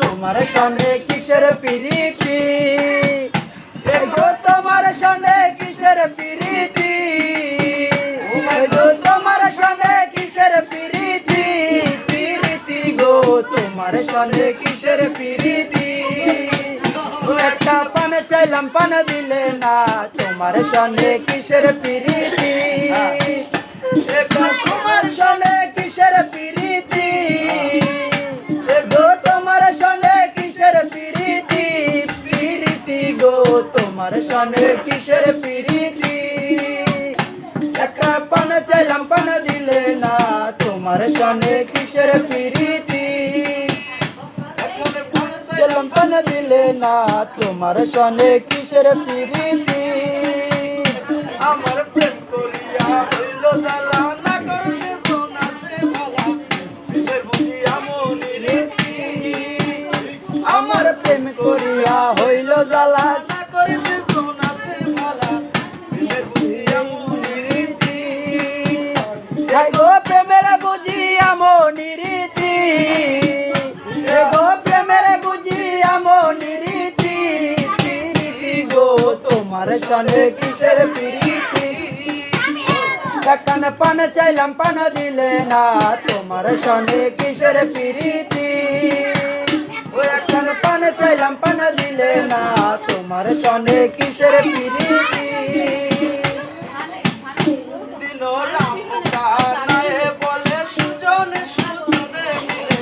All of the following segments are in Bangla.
তোমার সঙ্গে কিসের প্রীতি গো, তোমার সঙ্গে কিসের প্রীতি গো, তোমার সঙ্গে কিসের প্রীতি প্রীতি গো, তোমার সঙ্গে কিসের প্রীতি একটা পান চাইলাম পান দিলে না, তোমার সঙ্গে কিসের প্রীতি তোমার সঙ্গে কিসের প্রীতি গো, তোমার সঙ্গে কিসের প্রীতি প্রীতি গো, তোমার সঙ্গে কিসের প্রীতি একটা পান চাইলাম পান দিলে না, তোমার সঙ্গে কিসের প্রীতি চাইলাম পান দিলে না, তোমার সঙ্গে কিসের প্রীতি আমার প্রেম করিয়া হইল জ্বালা না করছে জোনাসে ভালা বুঝিয়া মনির রীতি আমার প্রেম করিয়া হইল জ্বালা না করছে জোনাসে ভালা বুঝিয়া মনির রীতি গো প্রেমের বুঝিয়া মনির রীতি গো প্রেমের বুঝিয়া মনির রীতি গো, তোমার সঙ্গে কিসের প্রীতি এখন পান চাইলাম পান দিলে না, তোমার সঙ্গে কিসের প্রীতি এখন পান চাইলাম পান দিলে না, তোমার সঙ্গে কিসের প্রীতি দিন রাম কানায় বলে সুজনে সুজনে মিলে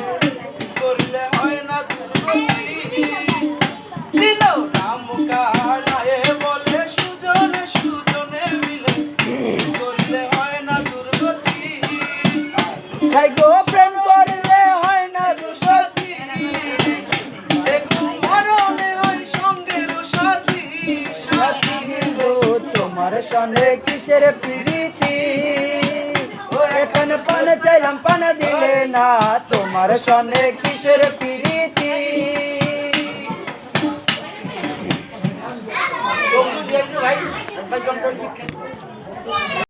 করলে হয় না দুর্গতি দিন রাম কানায় বলে সুজনে সুজনে মিলে করলে হয় না দুর্গতি গো প্রেম করলে হয় না দুর্গতি একটু মরণে হয় সঙ্গের সাথী সাথী গো, তোমার সঙ্গে কিসের প্রীতি এখন পান চাইলাম পান দিলে না, তোমার সঙ্গে কিসের প্রীতি ভাই